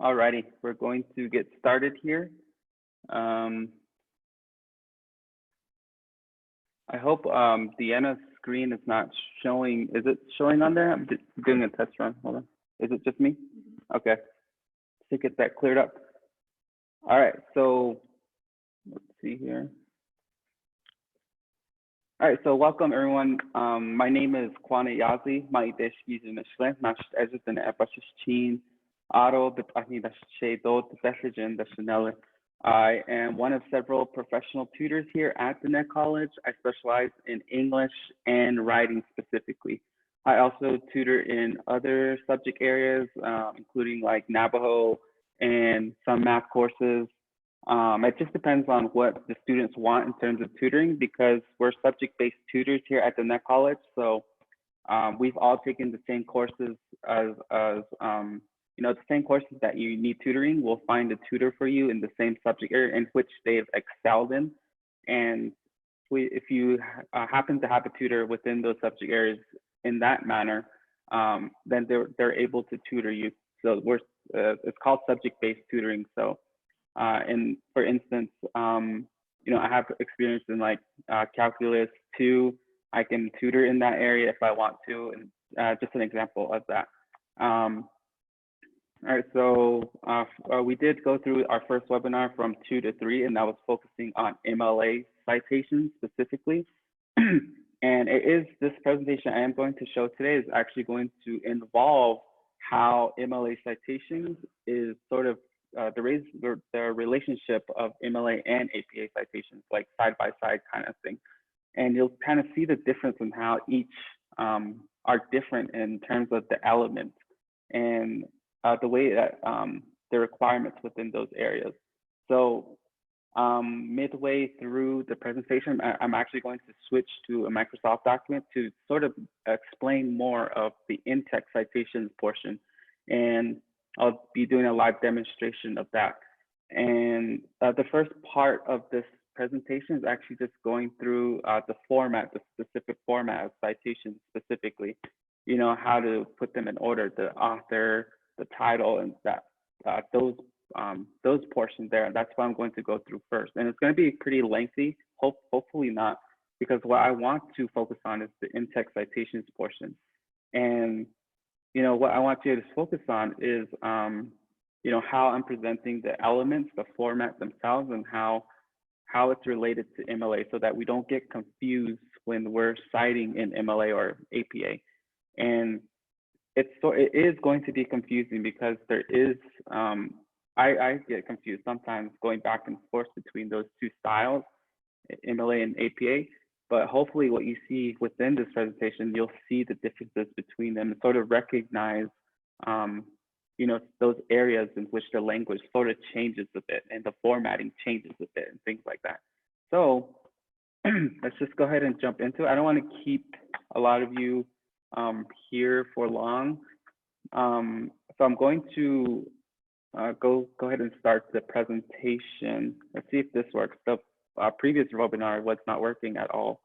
Alrighty, we're going to get started here. Um, I hope Deanna's screen is not showing. Is it showing on there? I'm doing a test run. Hold on. Is it just me? Okay. To get that cleared up. All right. So let's see here. All right. So welcome everyone. My name is Quanah Yazzie. Ma'itesh Gizunashlen. Nash Ezuthan Epashichin. Aro Betahni Dashe Dot Bessagen Dashanelle. I am one of several professional tutors here at the Net College. I specialize in English and writing specifically. I also tutor in other subject areas, including like Navajo and some math courses. It just depends on what the students want in terms of tutoring because we're subject-based tutors here at the Net College. So we've all taken the same courses as the same courses that you need tutoring. We'll find a tutor for you in the same subject area in which they've excelled in. And if you happen to have a tutor within those subject areas in that manner, then they're able to tutor you. So it's called subject-based tutoring. So, and for instance, I have experience in like calculus 2. I can tutor in that area if I want to, and just an example of that. All right, so we did go through our first webinar from 2 to 3, and that was focusing on MLA citations specifically. And this presentation I am going to show today is actually going to involve how MLA citations is sort of the relationship of MLA and APA citations, like side by side kind of thing. And you'll kind of see the difference in how each are different in terms of the elements and the way that the requirements within those areas. So midway through the presentation, I'm actually going to switch to a Microsoft document to sort of explain more of the in-text citations portion. And I'll be doing a live demonstration of that. And the first part of this presentation is actually just going through the specific format of citations specifically, how to put them in order, the author, the title, and those portions there. That's what I'm going to go through first. And it's going to be pretty lengthy, hopefully not, because what I want to focus on is the in-text citations portion. And, what I want you to focus on is, how I'm presenting the elements, the format themselves, and how it's related to MLA so that we don't get confused when we're citing in MLA or APA. And it is going to be confusing because there is, I get confused sometimes going back and forth between those two styles, MLA and APA, but hopefully what you see within this presentation, you'll see the differences between them and sort of recognize, those areas in which the language sort of changes a bit and the formatting changes a bit and things like that. So let's just go ahead and jump into it. I don't want to keep a lot of you here for long. So I'm going to go ahead and start the presentation. Let's see if this works. The previous webinar was not working at all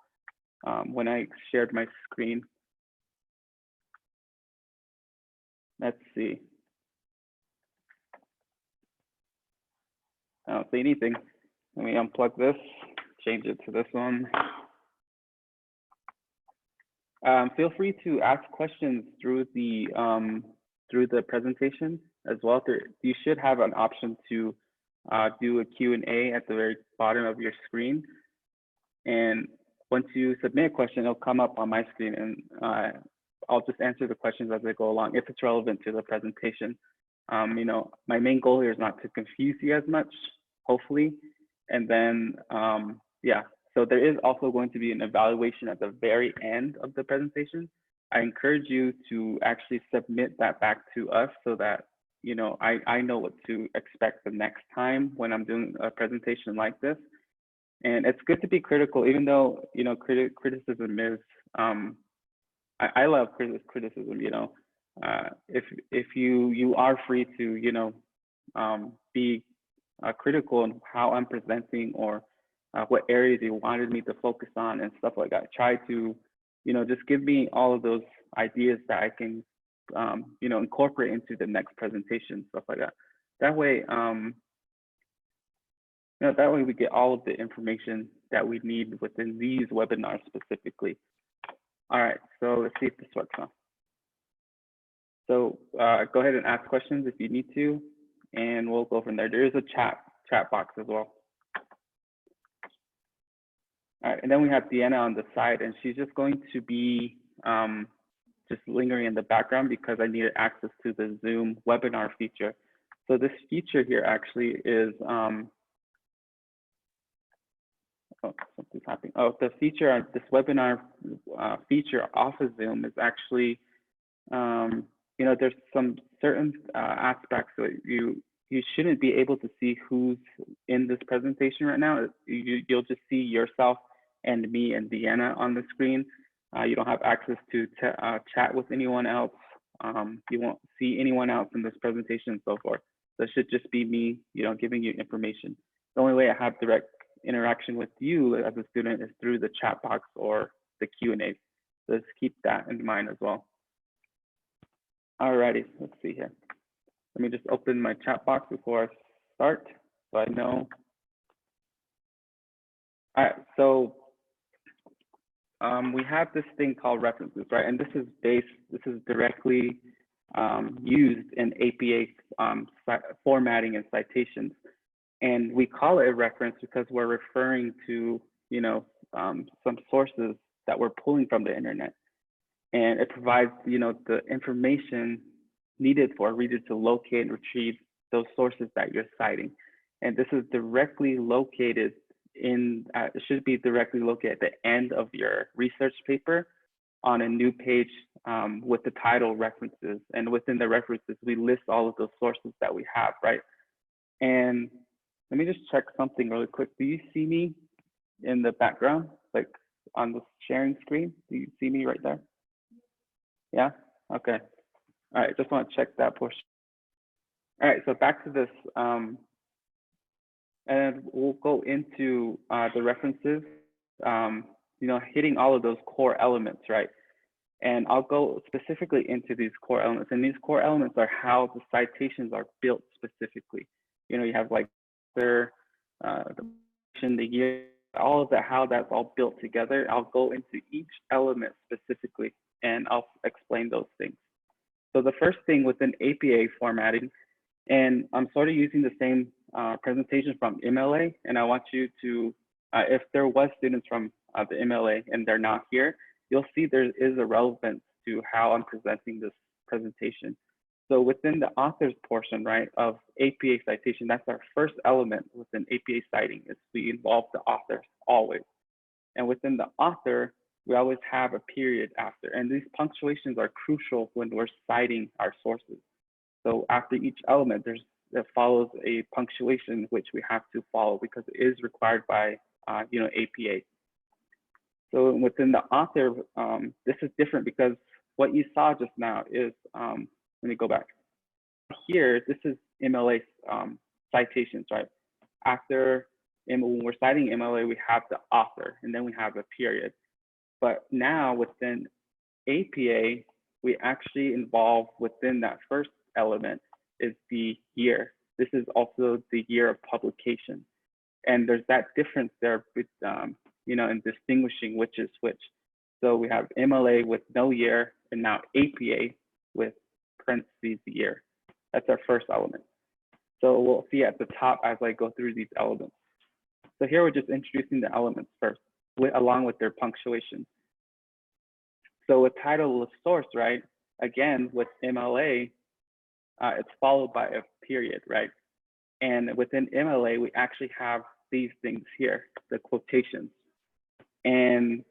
when I shared my screen. Let's see. I don't see anything. Let me unplug this, change it to this one. Feel free to ask questions through the presentation as well. You should have an option to do a Q&A at the very bottom of your screen. And once you submit a question, it'll come up on my screen, and I'll just answer the questions as I go along if it's relevant to the presentation. My main goal here is not to confuse you as much, hopefully. And then, yeah. So there is also going to be an evaluation at the very end of the presentation. I encourage you to actually submit that back to us so that, I know what to expect the next time when I'm doing a presentation like this. And it's good to be critical, even though, criticism is, I love criticism, if you are free to, be critical in how I'm presenting or what areas you wanted me to focus on and stuff like that. Try to, just give me all of those ideas that I can, incorporate into the next presentation, stuff like that. That way, that way we get all of the information that we need within these webinars specifically. All right, so let's see if this works now. So go ahead and ask questions if you need to, and we'll go from there. There is a chat box as well. All right, and then we have Deanna on the side, and she's just going to be just lingering in the background because I needed access to the Zoom webinar feature. So this feature here actually is, oh, something's happening. Oh, the feature, this webinar feature off of Zoom is actually, there's some certain aspects that you shouldn't be able to see who's in this presentation right now. You'll just see yourself and me and Deanna on the screen. You don't have access to chat with anyone else. You won't see anyone else in this presentation and so forth. So it should just be me, giving you information. The only way I have direct interaction with you as a student is through the chat box or the Q&A. So just keep that in mind as well. Alrighty, let's see here. Let me just open my chat box before I start so I know. All right, so we have this thing called references, right? And this is directly used in APA formatting and citations. And we call it a reference because we're referring to, some sources that we're pulling from the internet. And it provides, the information needed for a reader to locate and retrieve those sources that you're citing. And this is directly located it should be directly located at the end of your research paper on a new page with the title references. And within the references, we list all of those sources that we have, right? And let me just check something really quick. Do you see me in the background, like on the sharing screen? Do you see me right there? Yeah, okay. All right, just want to check that portion. All right, so back to this. And we'll go into the references, hitting all of those core elements, right? And I'll go specifically into these core elements. And these core elements are how the citations are built specifically. You have like the year, all of that, how that's all built together. I'll go into each element specifically, and I'll explain those things. So the first thing within APA formatting, and I'm sort of using the same presentation from MLA, and I want you to, if there was students from the MLA and they're not here, you'll see there is a relevance to how I'm presenting this presentation. So within the authors portion, right, of APA citation, that's our first element within APA citing, is we involve the author always. And within the author, we always have a period after, and these punctuations are crucial when we're citing our sources. So after each element, that follows a punctuation which we have to follow because it is required by APA. So within the author, this is different because what you saw just now is, let me go back. Here, this is MLA citations, right? After, when we're citing MLA, we have the author and then we have a period. But now within APA, we actually involve within that first element is the year. This is also the year of publication. And there's that difference there with, in distinguishing which is which. So we have MLA with no year and now APA with parentheses year. That's our first element. So we'll see at the top as I go through these elements. So here we're just introducing the elements first, along with their punctuation. So with title of source, right? Again, with MLA, it's followed by a period, right? And within MLA, we actually have these things here, the quotations. And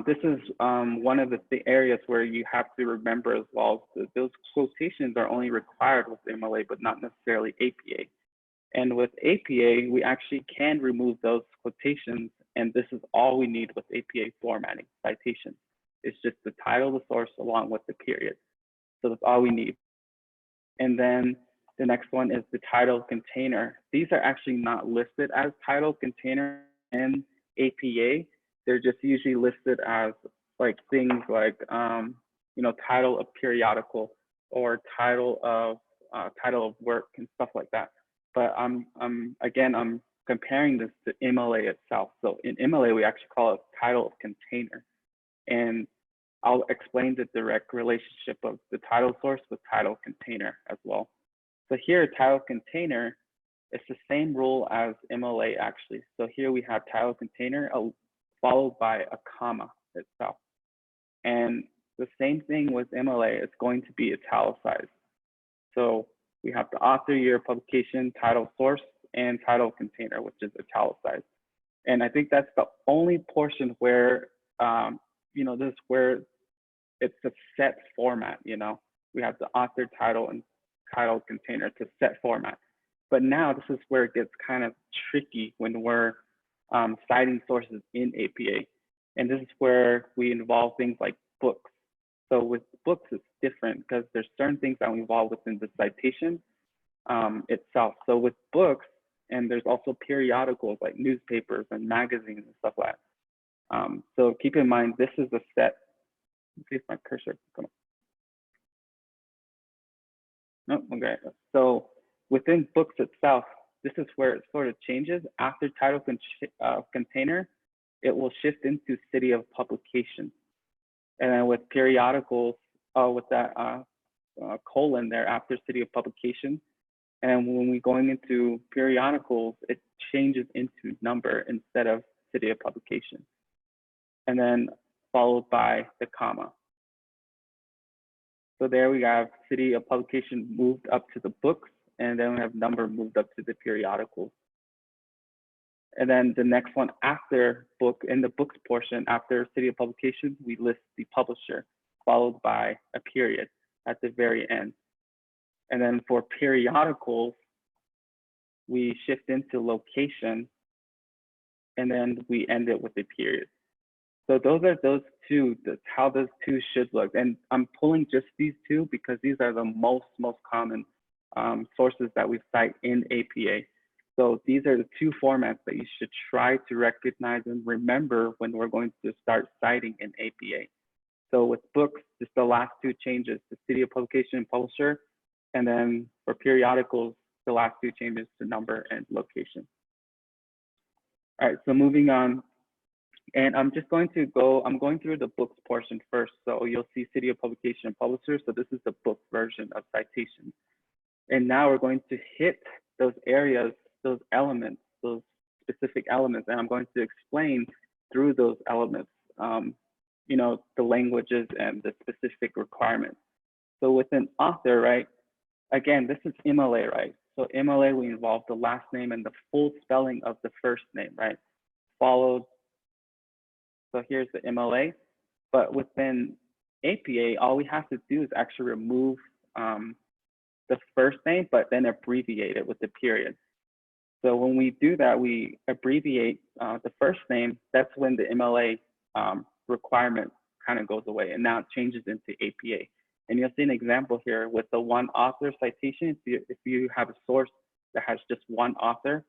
this is one of the areas where you have to remember as well, those quotations are only required with MLA, but not necessarily APA. And with APA, we actually can remove those quotations, and this is all we need with APA formatting, citation. It's just the title of the source along with the period. So that's all we need. And then the next one is the title container. These are actually not listed as title container in APA. They're just usually listed as like things like, title of periodical or title of title of work and stuff like that. But I'm comparing this to MLA itself. So in MLA, we actually call it title of container. And I'll explain the direct relationship of the title source with title container as well. So here, title container, it's the same rule as MLA actually. So here we have title container followed by a comma itself. And the same thing with MLA, it's going to be italicized. So we have the author, year of publication, title source, and title container, which is italicized. And I think that's the only portion where, this is where it's a set format, we have the author, title, and title container to set format. But now this is where it gets kind of tricky when we're citing sources in APA. And this is where we involve things like books. So with books, it's different because there's certain things that we involve within the citation itself. So with books, and there's also periodicals like newspapers and magazines and stuff like that. So keep in mind, this is a set. Let's see if my cursor can come up. No, okay. So within books itself, this is where it sort of changes. After title container, it will shift into city of publication. And then with periodicals, with that colon there after city of publication. And when we're going into periodicals, it changes into number instead of city of publication. And then followed by the comma. So there we have city of publication moved up to the books, and then we have number moved up to the periodicals. And then the next one after book, in the books portion, after city of publication, we list the publisher, followed by a period at the very end. And then for periodicals, we shift into location, and then we end it with a period. So those are those two, that's how those two should look. And I'm pulling just these two because these are the most common sources that we cite in APA. So these are the two formats that you should try to recognize and remember when we're going to start citing in APA. So with books, just the last two changes, the city of publication and publisher. And then for periodicals, the last two changes to number and location. All right, so moving on. And I'm just going to I'm going through the books portion first. So you'll see city of publication and publisher. So this is the book version of citation. And now we're going to hit those areas, those elements, those specific elements. And I'm going to explain through those elements, the languages and the specific requirements. So with an author, right? Again, this is MLA, right? So MLA, we involve the last name and the full spelling of the first name, right? Followed. So here's the MLA, but within APA, all we have to do is actually remove the first name, but then abbreviate it with the period. So when we do that, we abbreviate the first name. That's when the MLA requirement kind of goes away, and now it changes into APA. And you'll see an example here with the one author citation. If you have a source that has just one author,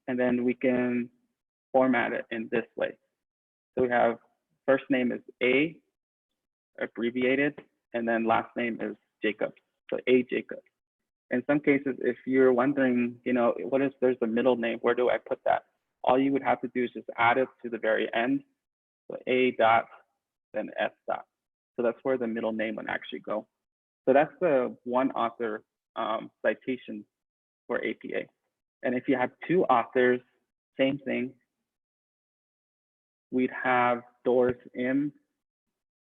and then we can format it in this way. So we have first name is A, abbreviated, and then last name is Jacob. So A Jacob. In some cases, if you're wondering, what if there's a middle name, where do I put that? All you would have to do is just add it to the very end. So A dot, then S dot. So that's where the middle name would actually go. So that's the one author citation for APA. And if you have two authors, same thing. We'd have Doris M.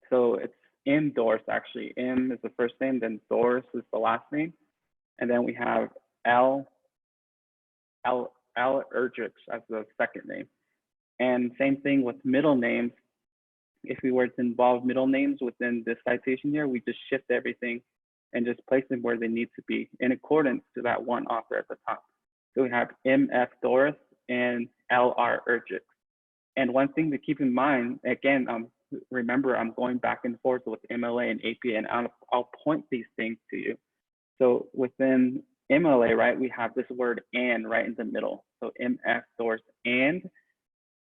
So it's M Doris actually. M is the first name, then Doris is the last name. And then we have L Erdrich as the second name. And same thing with middle names. If we were to involve middle names within this citation here, we just shift everything and just place them where they need to be in accordance to that one author at the top. So we have M.F. Doris and L.R. Erdrich. And one thing to keep in mind, again, remember, I'm going back and forth with MLA and APA, and I'll point these things to you. So within MLA, right, we have this word and right in the middle. So MF Doris and.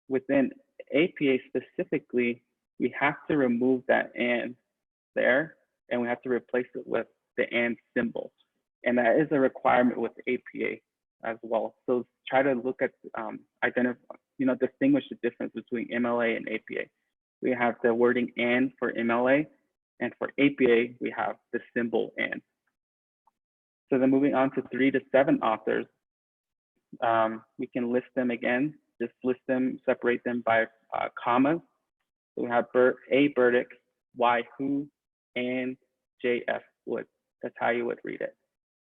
Within APA specifically, we have to remove that and there, and we have to replace it with the and symbol. And that is a requirement with APA as well. So try to look at, distinguish the difference between MLA and APA. We have the wording and for MLA, and for APA, we have the symbol and. So then moving on to 3 to 7 authors, we can list them again, just list them, separate them by commas. So we have A Burdick, Y Who, and JF Wood. That's how you would read it.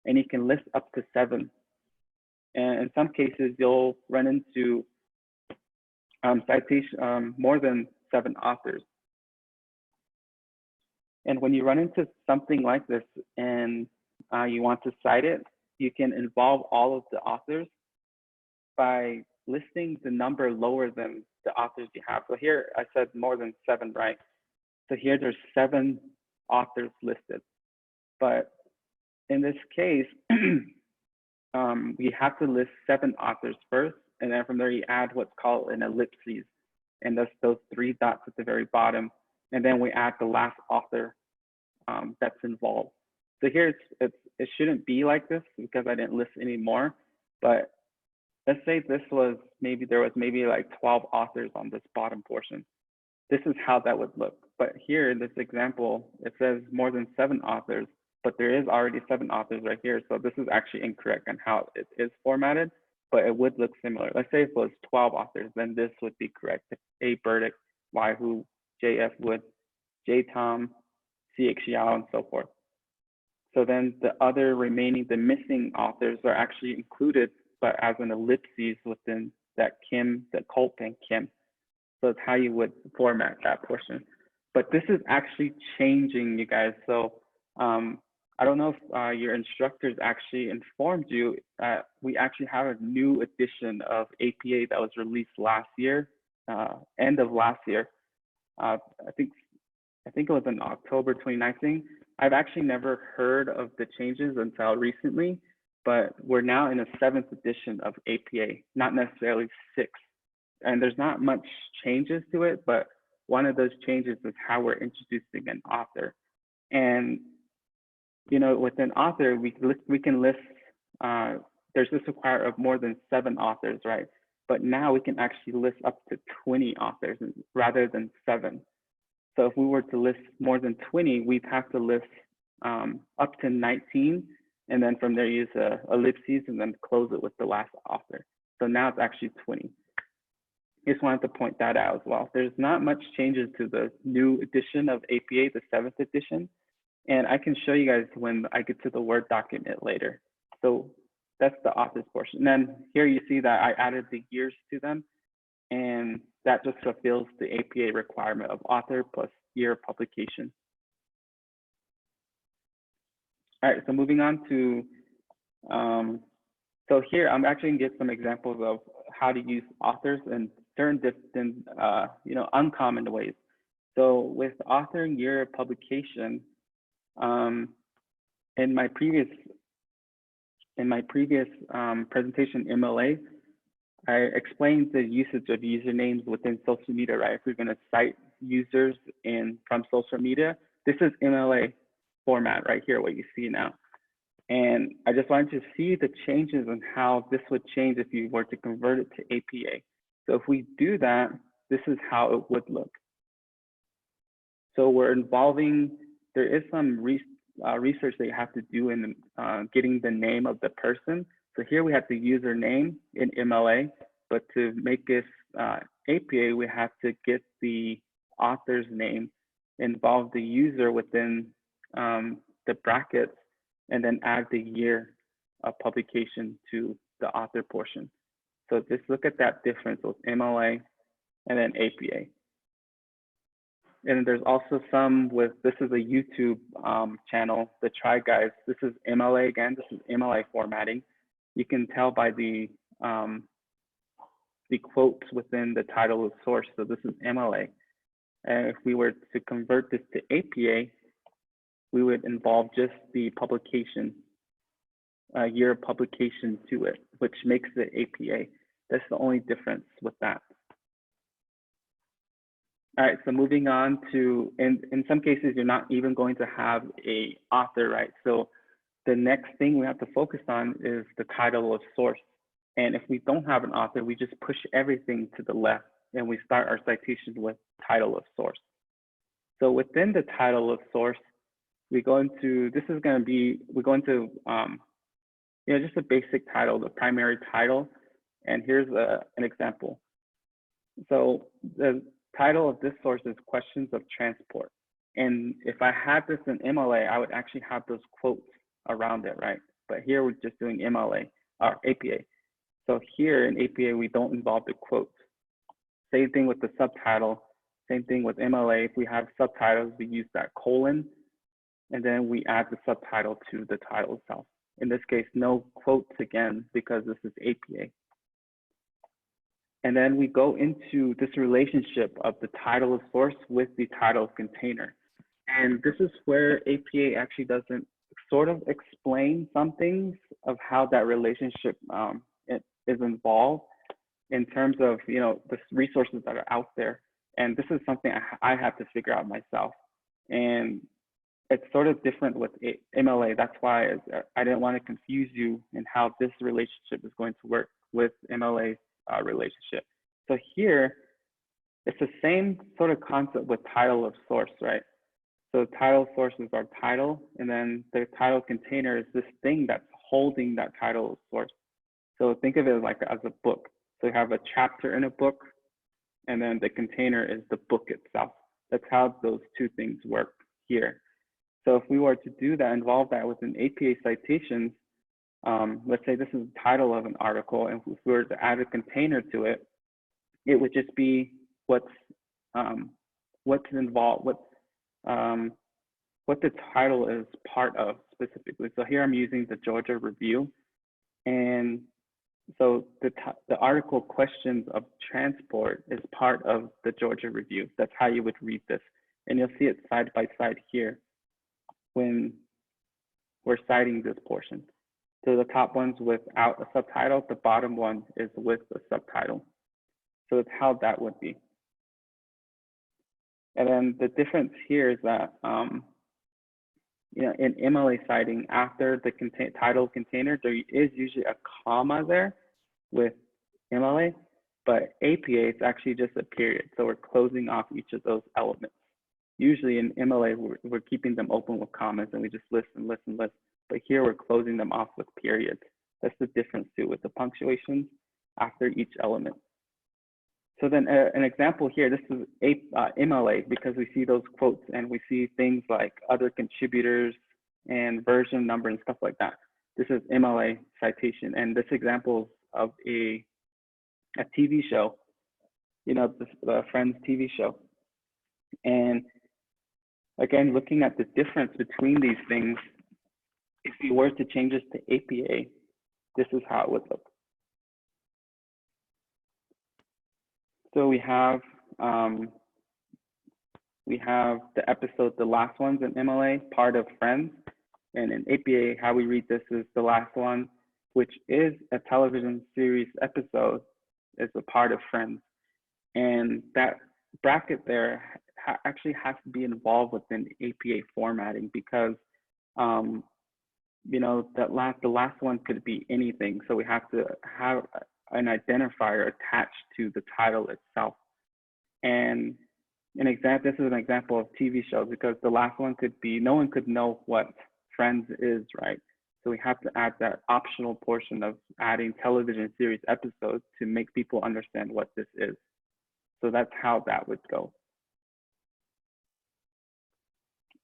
And you can list up to 7. And in some cases, you'll run into citation more than 7 authors. And when you run into something like this and you want to cite it, you can involve all of the authors by listing the number lower than the authors you have. So here I said more than 7, right? So here there's 7 authors listed. But in this case, we have to list 7 authors first, and then from there you add what's called an ellipses, and that's those 3 dots at the very bottom, and then we add the last author that's involved. So here it shouldn't be like this because I didn't list any more, but let's say there was maybe like 12 authors on this bottom portion. This is how that would look. But here in this example, it says more than 7 authors, but there is already 7 authors right here. So this is actually incorrect on how it is formatted, but it would look similar. Let's say if it was 12 authors, then this would be correct. A Burdick, Y Who, JF Wood, J Tom, CX Yao, and so forth. So then the other remaining, the missing authors are actually included, but as an ellipses within that Kim, the Culp and Kim. So it's how you would format that portion. But this is actually changing, you guys. So I don't know if your instructors actually informed you that we actually have a new edition of APA that was released last year, end of last year. I think it was in October 2019. I've actually never heard of the changes until recently, but we're now in a 7th edition of APA, not necessarily 6th. And there's not much changes to it, but one of those changes is how we're introducing an author. And with an author, we can list, there's this requirement of more than 7 authors, right? But now we can actually list up to 20 authors rather than 7. So if we were to list more than 20, we'd have to list up to 19, and then from there use ellipses and then close it with the last author. So now it's actually 20. Just wanted to point that out as well. There's not much changes to the new edition of APA, the 7th edition. And I can show you guys when I get to the Word document later. So that's the authors portion. And then here you see that I added the years to them, and that just fulfills the APA requirement of author plus year of publication. All right, so moving on to, so here I'm actually gonna get some examples of how to use authors in certain different, uncommon ways. So with author and year of publication, in my previous presentation, MLA, I explained the usage of usernames within social media, right? If we're going to cite users from social media, this is MLA format right here, what you see now. And I just wanted to see the changes and how this would change if you were to convert it to APA. So if we do that, this is how it would look. So we're involving, there is some research that you have to do in getting the name of the person. So here we have the username in MLA, but to make this APA, we have to get the author's name, involve the user within the brackets, and then add the year of publication to the author portion. So just look at that difference with MLA and then APA. And there's also some with, this is a YouTube channel, the Try Guys. This is MLA again, this is MLA formatting. You can tell by the quotes within the title of source. So this is MLA. And if we were to convert this to APA, we would involve just the publication, year of publication to it, which makes it APA. That's the only difference with that. All right, so moving on to, in some cases, you're not even going to have a author, right? So the next thing we have to focus on is the title of source. And if we don't have an author, we just push everything to the left and we start our citation with title of source. So within the title of source, we go into, this is going to be, we go into, just a basic title, the primary title. And here's an example. So the title of this source is questions of transport. And if I had this in MLA, I would actually have those quotes around it, right? But here we're just doing MLA or APA. So here in APA, we don't involve the quotes. Same thing with the subtitle, same thing with MLA. If we have subtitles, we use that colon, and then we add the subtitle to the title itself. In this case, no quotes again, because this is APA. And then we go into this relationship of the title of source with the title of container. And this is where APA actually doesn't sort of explain some things of how that relationship is involved in terms of, the resources that are out there. And this is something I have to figure out myself. And it's sort of different with MLA. That's why I didn't want to confuse you in how this relationship is going to work with MLA's relationship. So here, it's the same sort of concept with title of source, right? So title of source is our title, and then the title container is this thing that's holding that title of source. So think of it like as a book. So you have a chapter in a book, and then the container is the book itself. That's how those two things work here. So if we were to do that, involve that within APA citations, let's say this is the title of an article, and if we were to add a container to it, it would just be what's involved, what the title is part of specifically. So here I'm using the Georgia Review, and so the article questions of transport is part of the Georgia Review. That's how you would read this, and you'll see it side by side here when we're citing this portion. So the top one's without a subtitle, the bottom one is with a subtitle. So it's how that would be. And then the difference here is that, in MLA citing, after the title container, there is usually a comma there with MLA, but APA is actually just a period. So we're closing off each of those elements. Usually in MLA, we're keeping them open with commas and we just list and list and list. But here we're closing them off with periods. That's the difference too with the punctuations after each element. So then an example here, this is MLA, because we see those quotes and we see things like other contributors and version number and stuff like that. This is MLA citation, and this example of a TV show, the Friends TV show. And again, looking at the difference between these things, if you were to change this to APA, this is how it would look. So we have the episode, the last ones in MLA, part of Friends. And in APA, how we read this is the last one, which is a television series episode, is a part of Friends. And that bracket there actually has to be involved within APA formatting because, the last one could be anything. So we have to have an identifier attached to the title itself. And this is an example of TV shows because the last one could be, no one could know what Friends is, right? So we have to add that optional portion of adding television series episodes to make people understand what this is. So that's how that would go.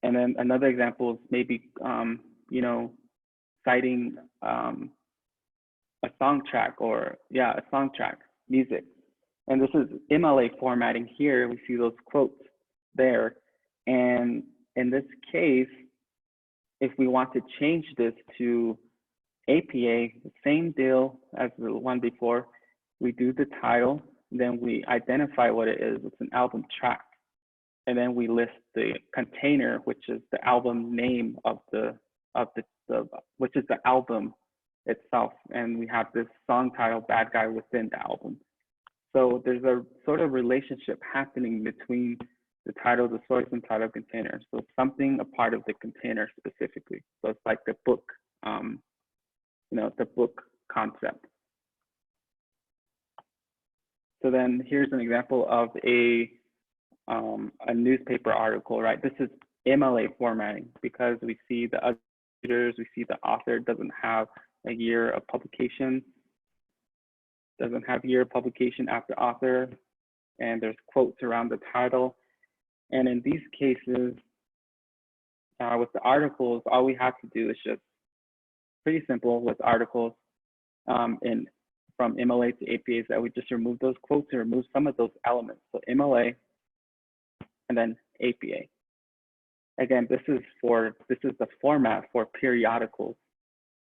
And then another example is maybe, citing a song track a song track, music. And this is MLA formatting here. We see those quotes there. And in this case, if we want to change this to APA, same deal as the one before, we do the title, then we identify what it is. It's an album track. And then we list the container, which is the album name of which is the album itself. And we have this song title, Bad Guy, within the album. So there's a sort of relationship happening between the title, the source, and title container. So something a part of the container specifically. So it's like the book the book concept. So then here's an example of a newspaper article, right? This is MLA formatting because we see the editors, we see the author doesn't have a year of publication, doesn't have year of publication after author, and there's quotes around the title. And in these cases, with the articles, all we have to do is just pretty simple with articles from MLA to APA is that we just remove those quotes and remove some of those elements. So MLA and then APA. Again, this is the format for periodicals.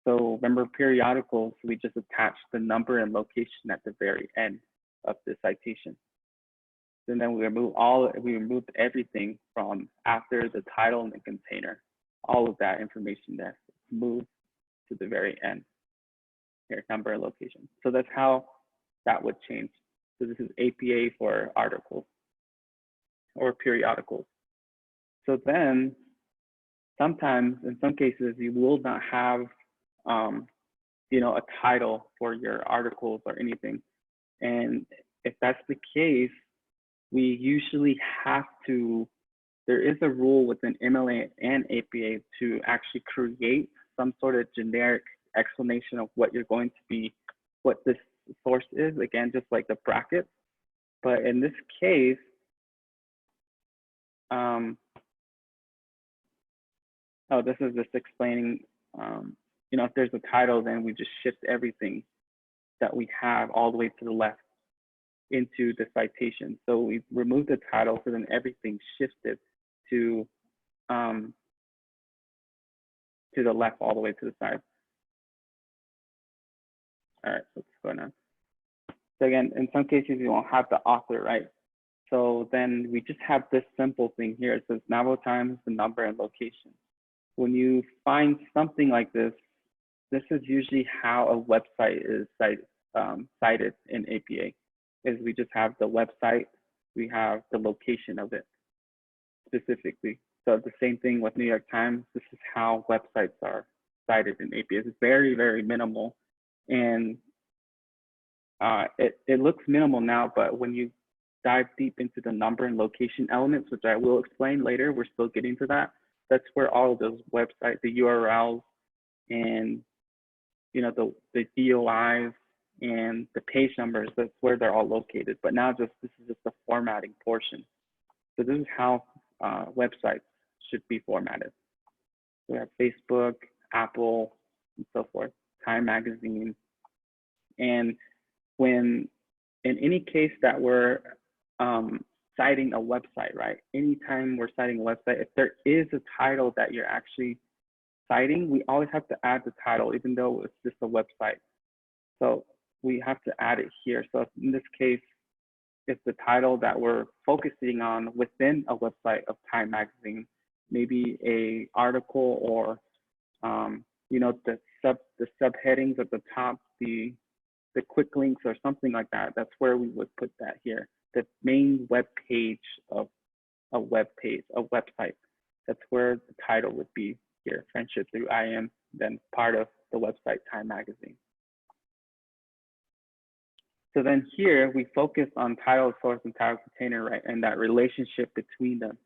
So remember periodicals, we just attach the number and location at the very end of the citation. And then we removed everything from after the title and the container, all of that information there, moved to the very end. Here, number and location. So that's how that would change. So this is APA for articles or periodicals. So then sometimes, in some cases, you will not have, a title for your articles or anything. And if that's the case, we usually have to, there is a rule within MLA and APA to actually create some sort of generic explanation of what you're going to be, what this source is, again, just like the brackets. But in this case, this is just explaining, if there's a title, then we just shift everything that we have all the way to the left into the citation. So we removed the title, so then everything shifted to the left all the way to the side. All right, so what's going on? So again, in some cases, you won't have the author, right? So then we just have this simple thing here. It says novel times, the number and location. When you find something like this is usually how a website is cited in APA, is we just have the website, we have the location of it specifically. So the same thing with New York Times, this is how websites are cited in APA. It's very, very minimal. And it looks minimal now, but when you dive deep into the number and location elements, which I will explain later, we're still getting to that. That's where all of those websites, the URLs and the DOIs and the page numbers, that's where they're all located. But now this is just the formatting portion. So this is how websites should be formatted. So we have Facebook, Apple, and so forth, Time Magazine. And when, in any case that we're citing a website, right? Anytime we're citing a website, if there is a title that you're actually citing, we always have to add the title, even though it's just a website. So we have to add it here. So in this case, if the title that we're focusing on within a website of Time Magazine, maybe a article or the subheadings at the top, the quick links or something like that, that's where we would put that here. The main web page of a website. That's where the title would be here, Friendship Through IM, then part of the website Time Magazine. So then here we focus on title source and title container, right? And that relationship between them.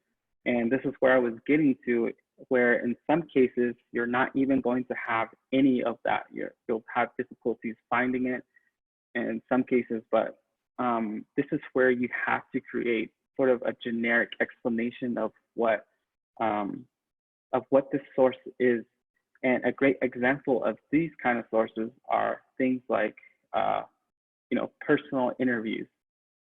And this is where I was getting to, where in some cases, you're not even going to have any of that. You'll have difficulties finding it in some cases, but this is where you have to create sort of a generic explanation of what this source is. And a great example of these kind of sources are things like personal interviews.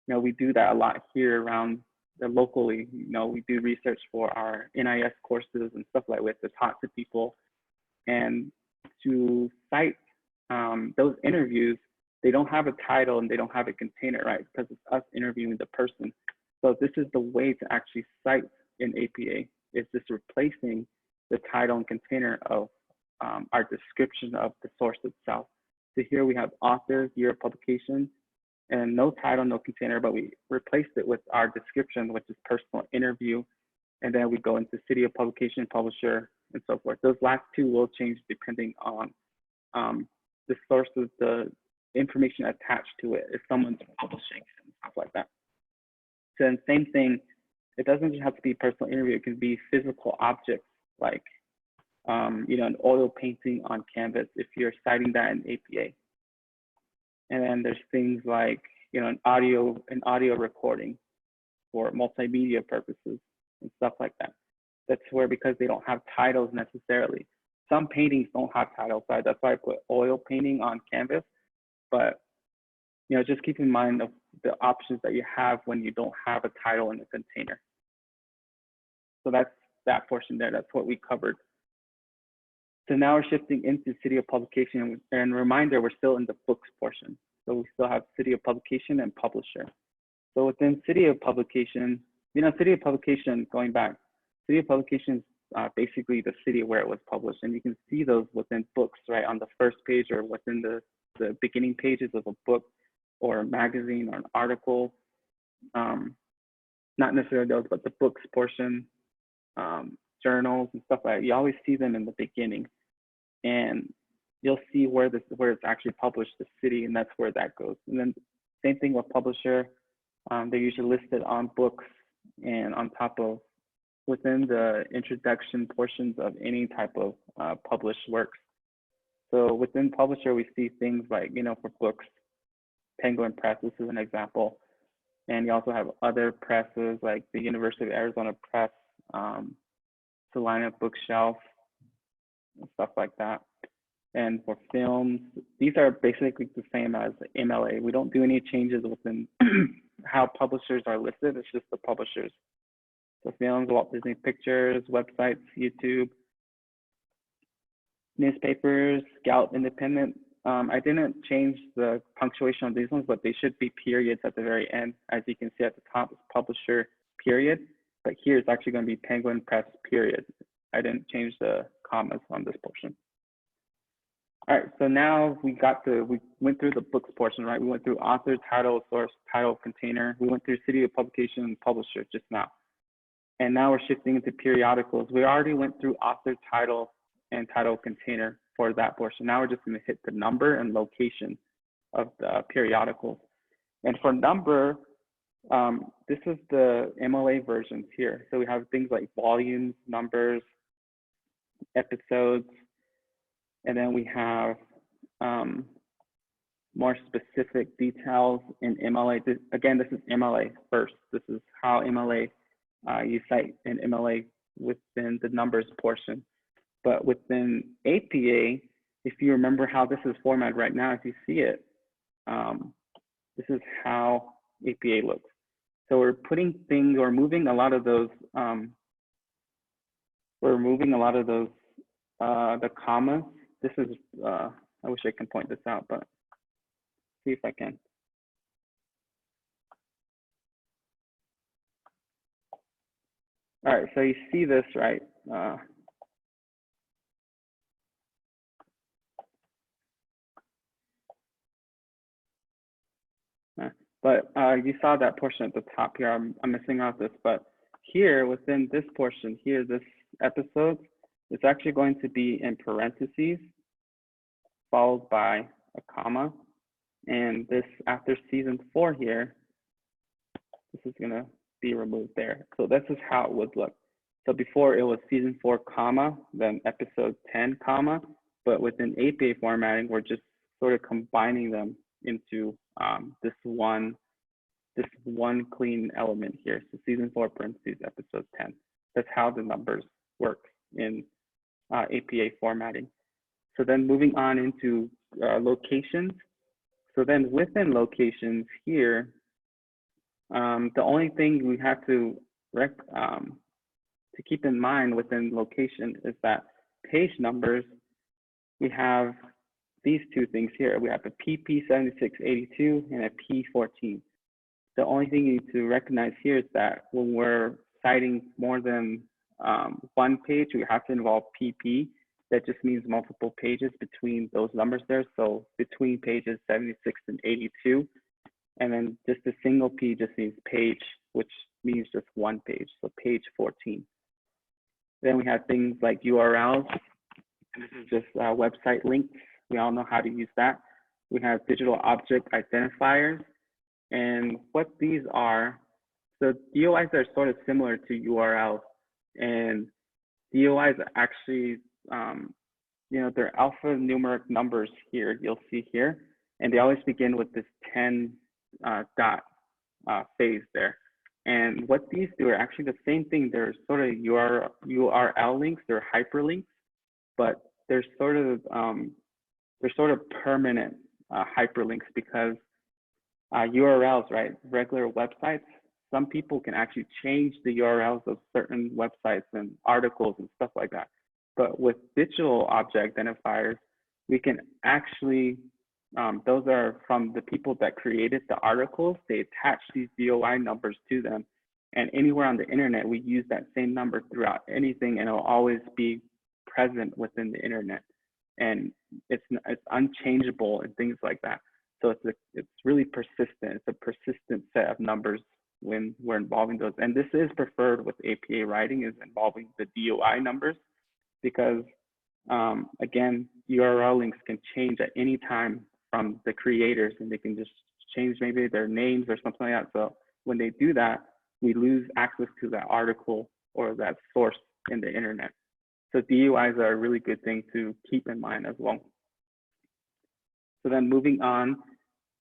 We do that a lot here around locally. We do research for our NIS courses and stuff like that to talk to people, and to cite those interviews. They don't have a title and they don't have a container, right? Because it's us interviewing the person. So this is the way to actually cite in APA, is just replacing the title and container of our description of the source itself. So here we have author, year of publication, and no title, no container, but we replaced it with our description, which is personal interview. and then we go into city of publication, publisher, and so forth. Those last two will change depending on the source of the information attached to it, if someone's publishing and stuff like that. So then same thing, it doesn't just have to be personal interview, it can be physical objects like an oil painting on canvas if you're citing that in APA. And then there's things like an audio recording for multimedia purposes and stuff like that. That's where, because they don't have titles necessarily. Some paintings don't have titles, so that's why I put oil painting on canvas. But just keep in mind of the options that you have when you don't have a title in a container. So that's that portion there. That's what we covered. So now we're shifting into city of publication, and reminder, we're still in the books portion. So we still have city of publication and publisher. So within city of publication, city of publication, going back, city of publication is basically the city where it was published. And you can see those within books, right, on the first page or within the beginning pages of a book or a magazine or an article. Not necessarily those, but the books portion, journals and stuff like that. You always see them in the beginning. And you'll see where it's actually published, the city, and that's where that goes. And then same thing with publisher. They're usually listed on books and on top of within the introduction portions of any type of published works. So within publisher, we see things like, for books, Penguin Press, this is an example. And you also have other presses like the University of Arizona Press, Salina Bookshelf, and stuff like that. And for films, these are basically the same as MLA. We don't do any changes within how publishers are listed. It's just the publishers. So films, Walt Disney Pictures, websites, YouTube, newspapers, Gallup Independent. I didn't change the punctuation on these ones, but they should be periods at the very end. As you can see at the top, it's publisher period, but here it's actually going to be Penguin Press period. I didn't change the commas on this portion. All right, so now we went through the books portion, right? We went through author, title, source, title, container. We went through city of publication and publisher just now. And now we're shifting into periodicals. We already went through author, title, and title container for that portion. Now we're just going to hit the number and location of the periodicals. And for number, this is the MLA versions here. So we have things like volumes, numbers, episodes, and then we have more specific details in MLA. Again, this is MLA first. This is how MLA, you cite an MLA within the numbers portion. But within APA, if you remember how this is formatted right now, if you see it, this is how APA looks. So we're putting things, or moving a lot of those, the commas. This is, I wish I can point this out, but see if I can. All right, so you see this, right? But you saw that portion at the top here. I'm missing out this, but here within this portion here, this episode, it's actually going to be in parentheses, followed by a comma. And this, after season 4 here, this is gonna be removed there. So this is how it would look. So before it was season 4, comma, then episode 10, comma, but within APA formatting, we're just sort of combining them into this one clean element here. So season 4 parentheses episode 10. That's how the numbers work in APA formatting. So then moving on into locations. So then within locations here, the only thing we have to keep in mind within location is that page numbers, we have these two things here. We have a PP7682 and a P14. The only thing you need to recognize here is that when we're citing more than one page, we have to involve PP. That just means multiple pages between those numbers there. So between pages 76 and 82. And then just a single P just means page, which means just one page. So page 14. Then we have things like URLs, and this is just website links. We all know how to use that. We have digital object identifiers, and what these are, so DOIs are sort of similar to URLs, and DOIs are actually, they're alphanumeric numbers here, you'll see here, and they always begin with this 10 dot phase there. And what these do are actually the same thing. They're sort of URL links, they're hyperlinks, but they're sort of permanent hyperlinks, because URLs, right, regular websites, some people can actually change the URLs of certain websites and articles and stuff like that. But with digital object identifiers, we can actually, those are from the people that created the articles. They attach these DOI numbers to them. And anywhere on the internet, we use that same number throughout anything, and it'll always be present within the internet. And it's unchangeable and things like that. So it's really persistent. It's a persistent set of numbers when we're involving those. And this is preferred with APA writing, is involving the DOI numbers, because again, URL links can change at any time from the creators, and they can just change maybe their names or something like that. So when they do that, we lose access to that article or that source in the internet. So DOIs are a really good thing to keep in mind as well. So then moving on.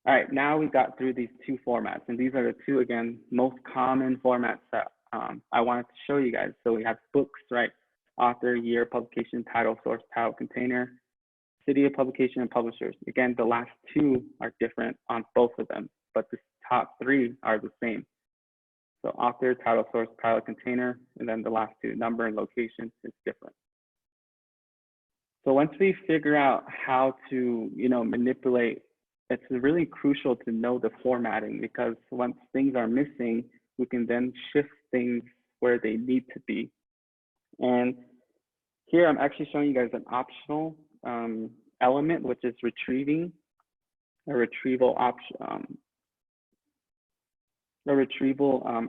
All right, now we got through these two formats, and these are the two, again, most common formats that I wanted to show you guys. So we have books, right? Author, year, publication, title, source, title, container, city of publication, and publishers. Again, the last two are different on both of them, but the top three are the same. So author, title, source, title, container, and then the last two, number and location, is different. So once we figure out how to, manipulate, it's really crucial to know the formatting, because once things are missing, we can then shift things where they need to be. And here I'm actually showing you guys an optional element, which is retrieving, a retrieval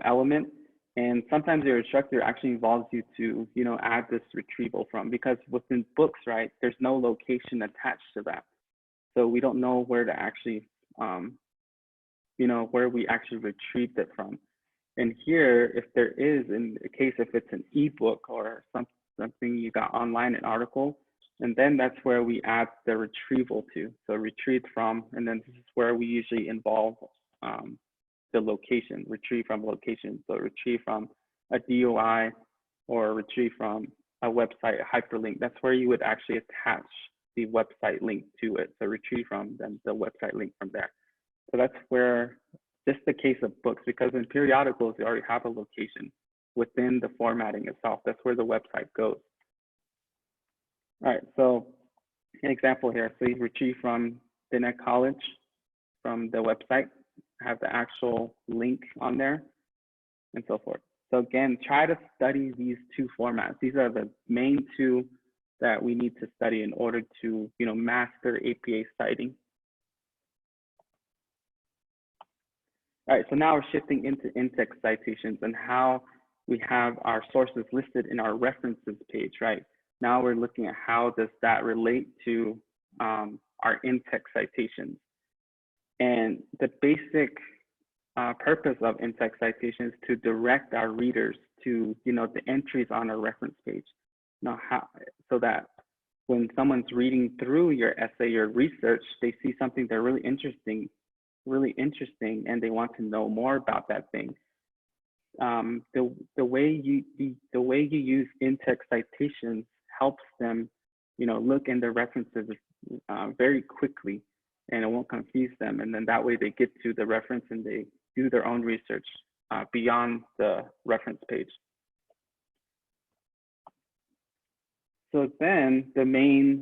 element. And sometimes your instructor actually involves you to, add this retrieval from, because within books, right, there's no location attached to that. So we don't know where to actually, where we actually retrieved it from. And here, if there is, in the case if it's an ebook or something you got online, an article, and then that's where we add the retrieval to. So retrieved from, and then this is where we usually involve the location, retrieve from location. So retrieve from a DOI or retrieve from a website, a hyperlink. That's where you would actually attach the website link to it. So retrieve from then the website link from there. So that's where, just the case of books, because in periodicals, you already have a location within the formatting itself. That's where the website goes. All right, so an example here. So you retrieve from Binet College from the website, have the actual link on there, and so forth. So again, try to study these two formats. These are the main two that we need to study in order to, master APA citing. All right, so now we're shifting into in-text citations and how we have our sources listed in our references page, right? Now we're looking at how does that relate to our in-text citations. And the basic purpose of in-text citations is to direct our readers to, the entries on our reference page. So that when someone's reading through your essay or research, they see something they're really interesting, and they want to know more about that thing. The way you use in-text citations helps them, look in the references very quickly, and it won't confuse them. And then that way they get to the reference and they do their own research beyond the reference page. So then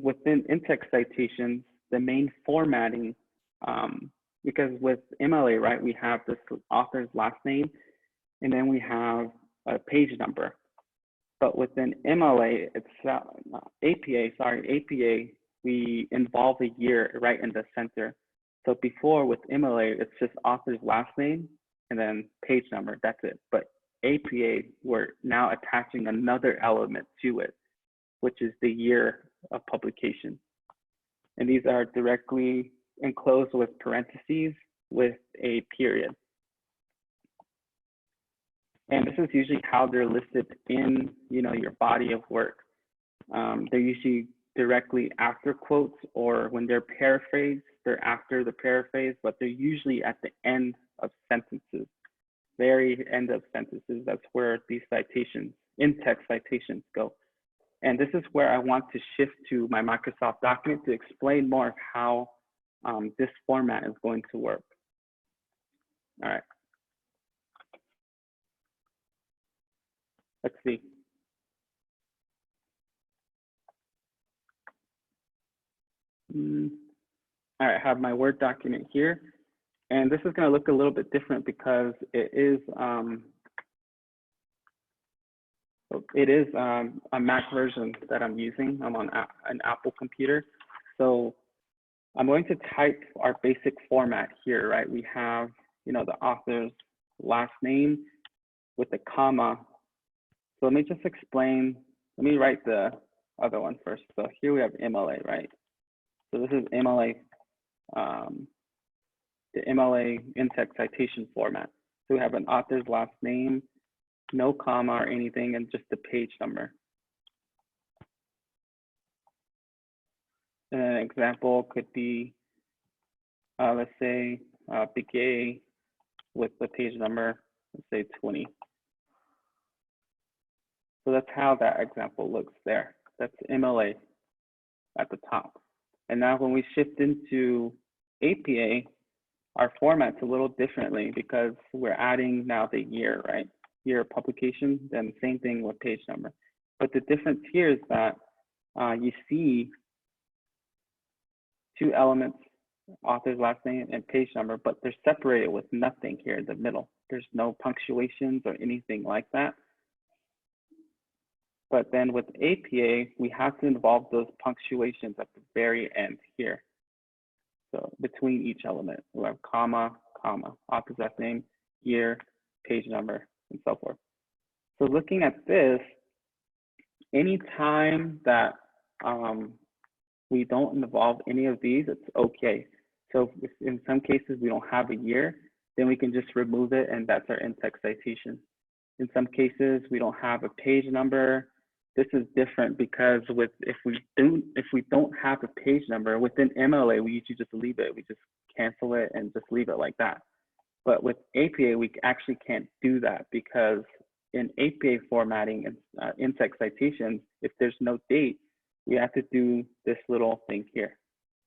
within in-text citations, the main formatting, because with MLA, right, we have this author's last name, and then we have a page number. But within MLA, APA, we involve a year right in the center. So before with MLA, it's just author's last name and then page number, that's it. But APA, we're now attaching another element to it, which is the year of publication. And these are directly enclosed with parentheses with a period. And this is usually how they're listed in, your body of work. They're usually directly after quotes, or when they're paraphrased, they're after the paraphrase, but they're usually at the end of sentences, very end of sentences. That's where these citations, in-text citations go. And this is where I want to shift to my Microsoft document to explain more of how this format is going to work. All right. Let's see. All right, I have my Word document here. And this is going to look a little bit different because it is a Mac version that I'm using. I'm on an Apple computer. So I'm going to type our basic format here, right? We have, the author's last name with a comma. So let me just explain. Let me write the other one first. So here we have MLA, right? So this is MLA, the MLA in-text citation format. So we have an author's last name, no comma or anything, and just the page number. And an example could be, let's say, Big A with the page number, let's say 20. So that's how that example looks there. That's MLA at the top. And now when we shift into APA, our format's a little differently because we're adding now the year, right? Year of publication, then same thing with page number. But the difference here is that you see two elements, author's last name and page number, but they're separated with nothing here in the middle. There's no punctuations or anything like that. But then with APA, we have to involve those punctuations at the very end here. So between each element, we have comma, comma, author's last name, year, page number, and so forth. So looking at this, anytime that we don't involve any of these, it's okay. So if in some cases we don't have a year, then we can just remove it, and that's our in-text citation. In some cases, we don't have a page number. This is different because if we don't have a page number within MLA, we usually just leave it. We just cancel it and just leave it like that. But with APA, we actually can't do that because in APA formatting and in-text citations, if there's no date, we have to do this little thing here,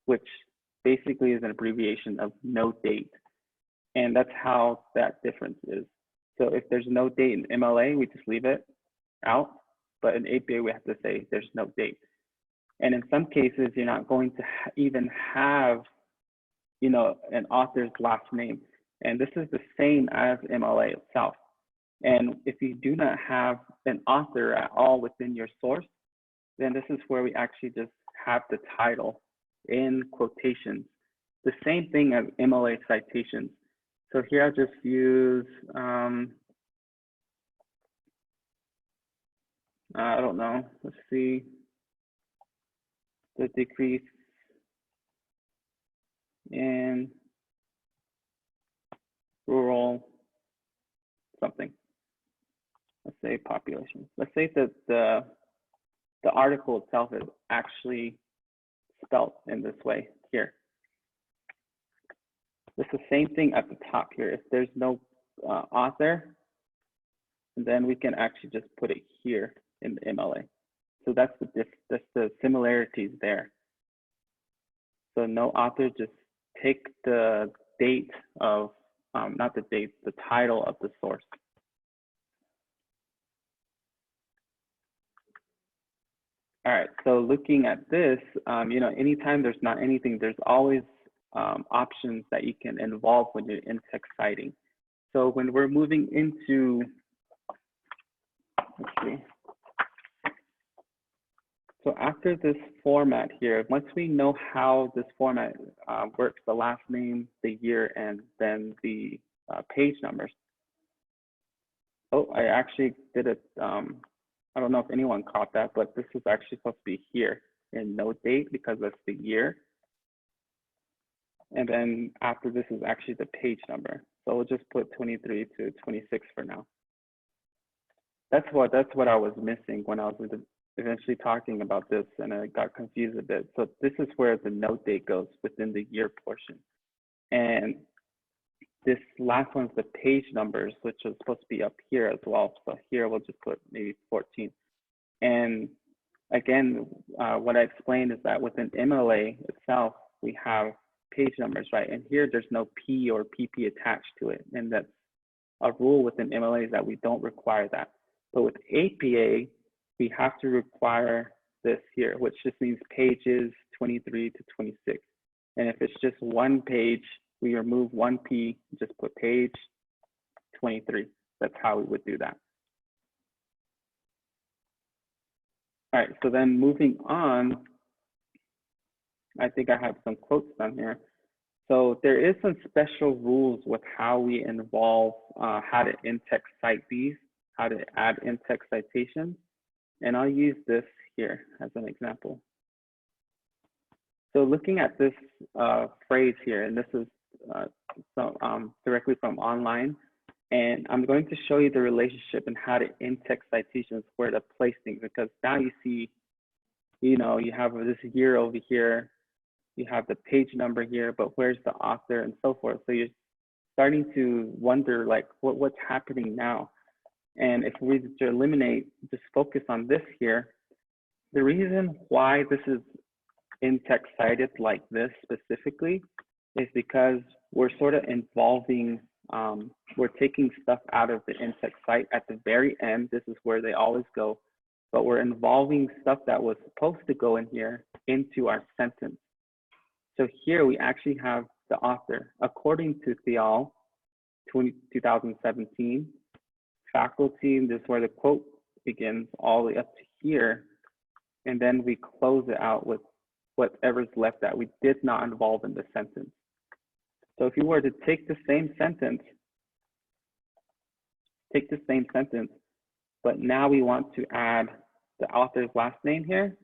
which basically is an abbreviation of no date. And that's how that difference is. So if there's no date in MLA, we just leave it out. But in APA, we have to say there's no date. And in some cases, you're not going to even have, an author's last name. And this is the same as MLA itself. And if you do not have an author at all within your source, then this is where we actually just have the title in quotations. The same thing as MLA citations. So here I'll just use, I don't know, let's see, the decrease in rural something. Let's say population. Let's say that the article itself is actually spelled in this way here. It's the same thing at the top here. If there's no author, then we can actually just put it here in the MLA. So that's the similarities there. So no author, just take the date of, not the date, the title of the source. All right, so looking at this, anytime there's not anything, there's always options that you can involve when you're in-text citing. So when we're moving into, let's see. So after this format here, once we know how this format works, the last name, the year, and then the page numbers, Oh, I actually did it. I don't know if anyone caught that, but this is actually supposed to be here in note date because that's the year. And then after this is actually the page number. So we'll just put 23 to 26 for now. That's what I was missing when I was eventually talking about this, and I got confused a bit. So this is where the note date goes within the year portion. And this last one's the page numbers, which is supposed to be up here as well. So here we'll just put maybe 14. And again, what I explained is that within MLA itself, we have page numbers, right? And here there's no P or PP attached to it. And that's a rule within MLA is that we don't require that. But with APA, we have to require this here, which just means pages 23 to 26. And if it's just one page, we remove one P, just put page 23. That's how we would do that. All right, so then moving on, I think I have some quotes down here. So there is some special rules with how we involve how to in-text cite these, how to add in-text citations. And I'll use this here as an example. So looking at this phrase here, and this is directly from online, and I'm going to show you the relationship and how to in-text citations, where to place things, because now you see, you know, you have this year over here, you have the page number here, but where's the author and so forth. So you're starting to wonder like what's happening now. And if we to eliminate, just focus on this here, the reason why this is in-text cited like this specifically is because we're sort of involving, we're taking stuff out of the in-text cite at the very end. This is where they always go, but we're involving stuff that was supposed to go in here into our sentence. So here we actually have the author. According to Thial, 2017, faculty, this is where the quote begins all the way up to here. And then we close it out with whatever's left that we did not involve in the sentence. So if you were to take the same sentence, but now we want to add the author's last name here,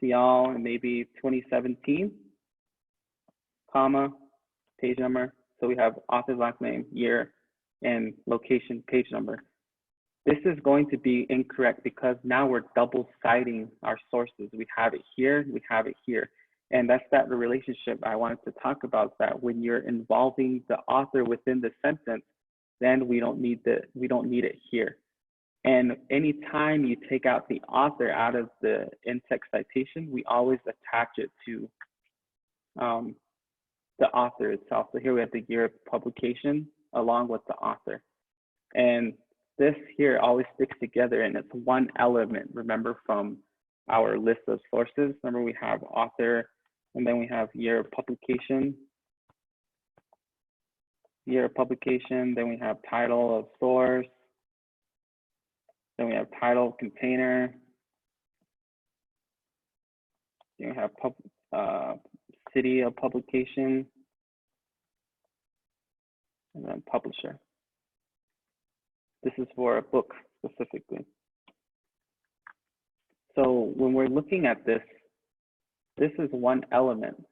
Thial, and maybe 2017, comma, page number. So we have author's last name, year, and location, page number. This is going to be incorrect because now we're double citing our sources. We have it here, we have it here. And that's that relationship I wanted to talk about, that when you're involving the author within the sentence, then we don't need it here. And anytime you take out the author out of the in-text citation, we always attach it to the author itself. So here we have the year of publication along with the author. And this here always sticks together, and it's one element. Remember from our list of sources, remember we have author, and then we have year of publication, then we have title of source, then we have title of container, then we have city of publication, and then publisher. This is for a book specifically. So when we're looking at this, this is one element.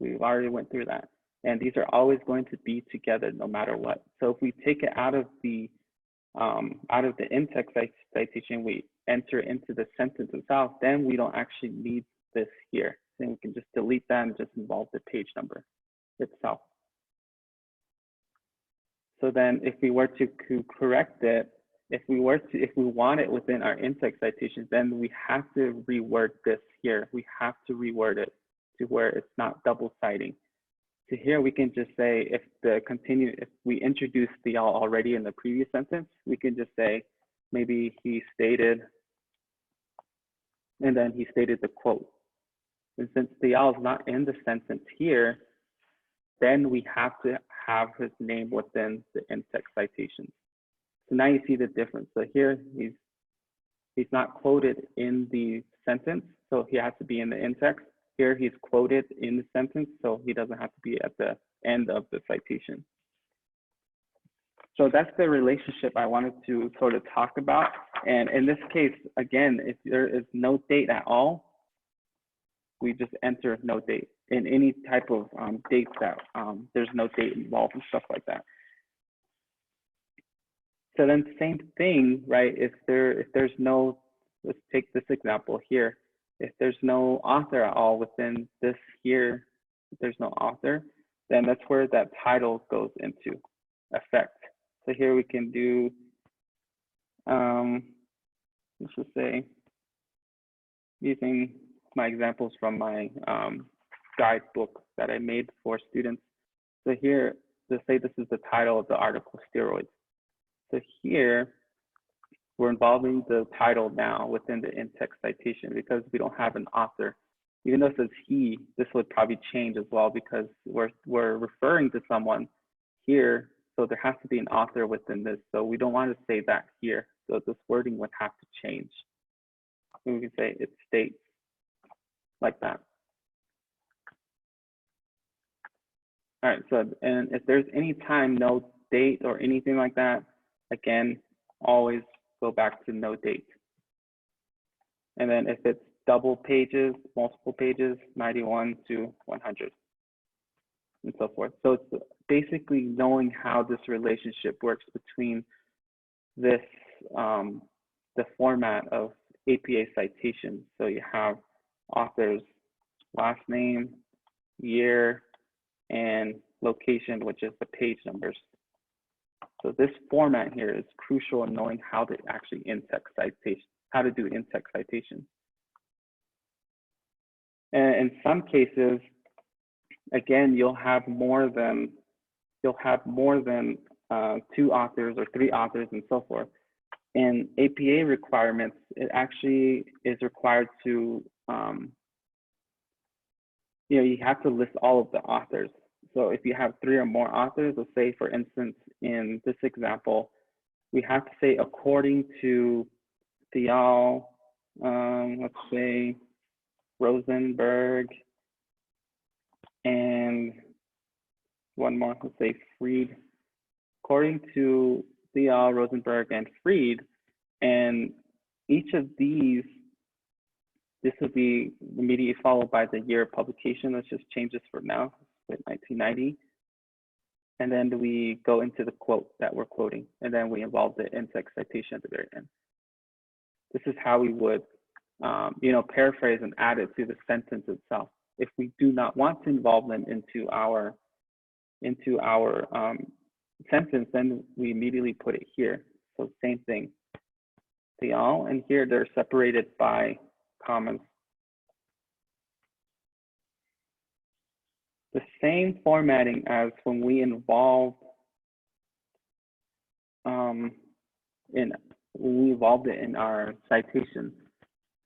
We've already went through that. And these are always going to be together no matter what. So if we take it out of the in-text citation, we enter into the sentence itself, then we don't actually need this here. Then we can just delete that and just involve the page number itself. So then if we were to correct it, if we want it within our in-text citations, then we have to reword this here. We have to reword it to where it's not double citing. So here we can just say, if we introduced Thial already in the previous sentence, we can just say, maybe he stated, and then he stated the quote. And since Thial is not in the sentence here, then we have to have his name within the in-text citation. So now you see the difference. So here he's not quoted in the sentence, so he has to be in the in-text. Here he's quoted in the sentence, so he doesn't have to be at the end of the citation. So that's the relationship I wanted to sort of talk about. And in this case, again, if there is no date at all, we just enter no date in any type of dates that there's no date involved and stuff like that. So then same thing, right? If there's no, let's take this example here. If there's no author at all within this here, if there's no author, then that's where that title goes into effect. So here we can do, let's just say, using my examples from my guidebook that I made for students. So here, let's say this is the title of the article, steroids. So here, we're involving the title now within the in-text citation because we don't have an author. Even though it says he, this would probably change as well because we're referring to someone here, so there has to be an author within this. So we don't want to say that here. So this wording would have to change. We can say it states like that. All right, so and if there's any time no date or anything like that, again, always go back to no date. And then if it's double pages, multiple pages, 91 to 100 and so forth. So it's basically knowing how this relationship works between this, the format of APA citation. So you have author's last name, year, and location, which is the page numbers. So this format here is crucial in knowing how to actually in-text citation, how to do in-text citation. And in some cases, again, you'll have more than 2 authors or 3 authors and so forth. In APA requirements, it actually is required to, you have to list all of the authors. So if you have 3 or more authors, let's say, for instance, in this example, we have to say according to Thial, let's say Rosenberg, and one more, let's say Fried. According to Thial, Rosenberg, and Fried, and each of these, this would be immediately followed by the year of publication. Let's just change this for now, 1990. And then we go into the quote that we're quoting, and then we involve the in-text citation at the very end. This is how we would, paraphrase and add it to the sentence itself. If we do not want to involve them into our sentence, then we immediately put it here. So same thing, Thial, and here they're separated by commas. The same formatting as when we involved it in our citation,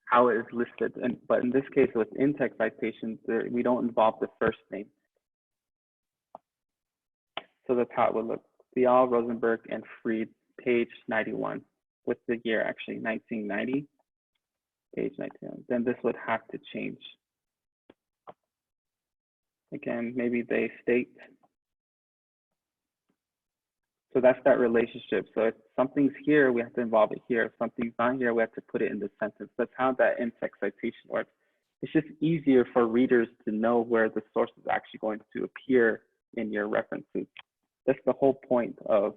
how it is listed. But in this case, with in-text citations, we don't involve the first name. So that's how it would look. Thial, Rosenberg, and Fried, page 91, with the year actually 1990, page 91. Then this would have to change. Again, maybe they state. So that's that relationship. So if something's here, we have to involve it here. If something's not here, we have to put it in the sentence. That's how that in-text citation works. It's just easier for readers to know where the source is actually going to appear in your references. That's the whole point of,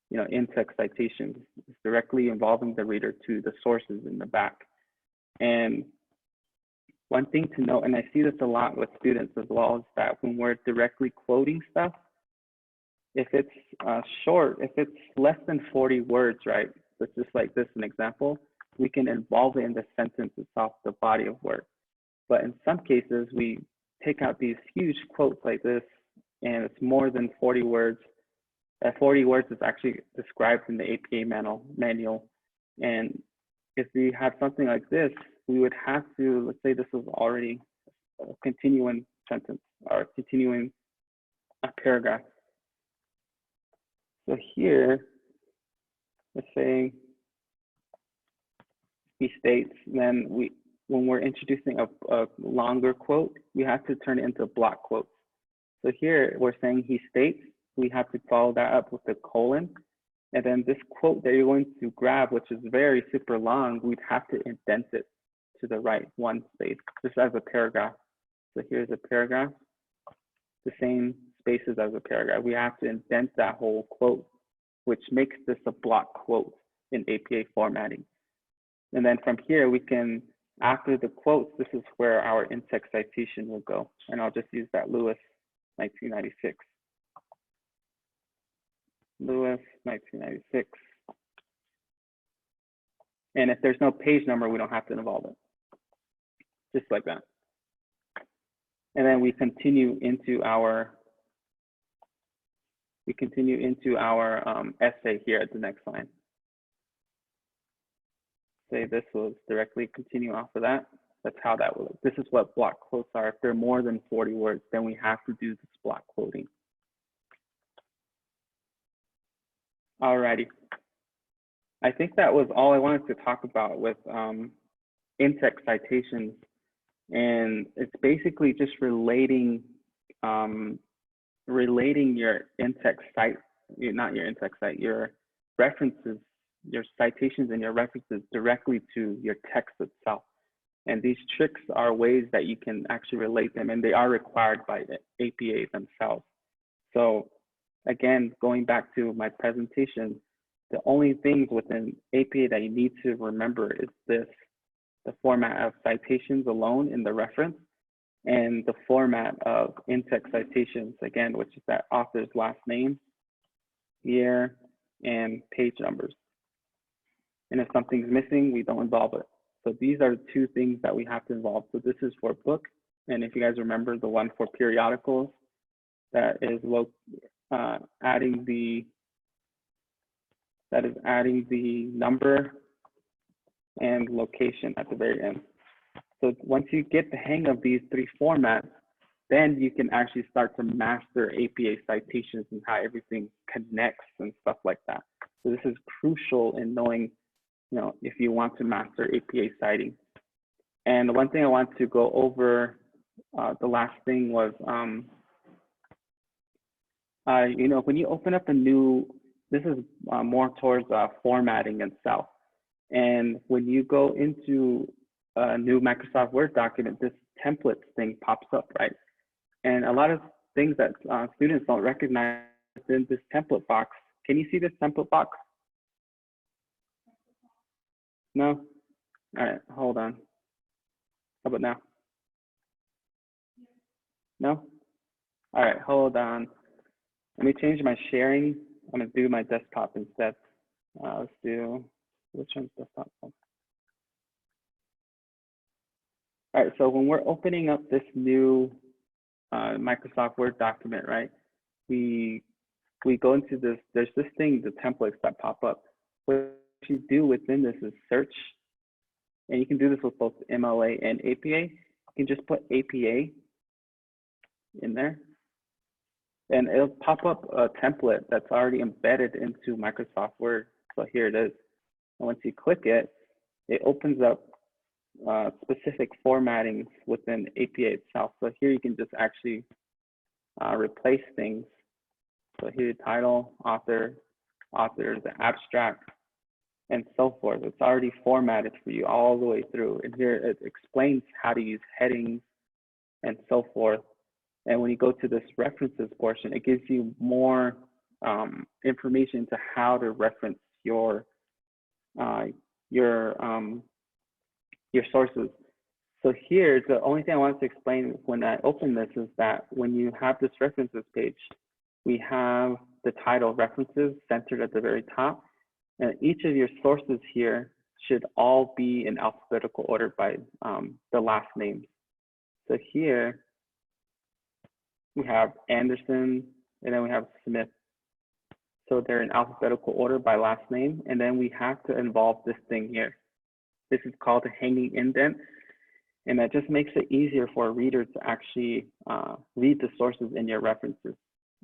in-text citations. It's directly involving the reader to the sources in the back. And one thing to note, and I see this a lot with students as well, is that when we're directly quoting stuff, if it's short, if it's less than 40 words, right? It's just like this, an example, we can involve it in the sentence itself, the body of work. But in some cases, we take out these huge quotes like this, and it's more than 40 words. 40 words is actually described in the APA manual. And if we have something like this, we would have to, let's say this is already a continuing sentence or continuing a paragraph. So here, let's say he states, then when we're introducing a longer quote, we have to turn it into block quotes. So here we're saying he states, we have to follow that up with the colon, And then this quote that you're going to grab, which is very super long, we'd have to indent it to the right one space, just as a paragraph. So here's a paragraph, the same spaces as a paragraph. We have to indent that whole quote, which makes this a block quote in APA formatting. And then from here, we can, after the quotes, this is where our in-text citation will go. And I'll just use that Lewis, 1996. Lewis, 1996. And if there's no page number, we don't have to involve it. Just like that. And then we continue into our essay here at the next line. Say this was directly continue off of that. That's how that will look. This is what block quotes are. If they're more than 40 words, then we have to do this block quoting. Alrighty. I think that was all I wanted to talk about with in-text citations. And it's basically just relating your in-text site, not your in-text site, your references, your citations and your references directly to your text itself. And these tricks are ways that you can actually relate them, and they are required by the APA themselves. So again, going back to my presentation, the only things within APA that you need to remember is this, the format of citations alone in the reference, and the format of in-text citations, again, which is that author's last name, year, and page numbers. And if something's missing, we don't involve it. So these are the two things that we have to involve. So this is for book. And if you guys remember the one for periodicals, that is adding the number and location at the very end. So once you get the hang of these three formats, then you can actually start to master APA citations and how everything connects and stuff like that. So this is crucial in knowing, if you want to master APA citing. And one thing I want to go over, the last thing was, when you open up a new, this is more towards formatting itself. And when you go into a new Microsoft Word document, this templates thing pops up, right? And a lot of things that students don't recognize in this template box. Can you see this template box? No? All right, hold on. How about now? No? All right, hold on. Let me change my sharing. I'm gonna do my desktop instead. Let's do, which one's desktop? All right, so when we're opening up this new Microsoft Word document, right? We go into this, there's this thing, the templates that pop up. What you do within this is search, and you can do this with both MLA and APA. You can just put APA in there, and it'll pop up a template that's already embedded into Microsoft Word. So here it is. And once you click it, it opens up specific formatting within APA itself. So here you can just actually replace things. So here, title, author, the abstract, and so forth. It's already formatted for you all the way through. And here it explains how to use headings and so forth. And when you go to this references portion, it gives you more information to how to reference your sources. So here, the only thing I wanted to explain when I open this is that when you have this references page, we have the title references centered at the very top. And each of your sources here should all be in alphabetical order by the last names. So here, we have Anderson, and then we have Smith. So they're in alphabetical order by last name. And then we have to involve this thing here. This is called a hanging indent. And that just makes it easier for a reader to actually read the sources in your references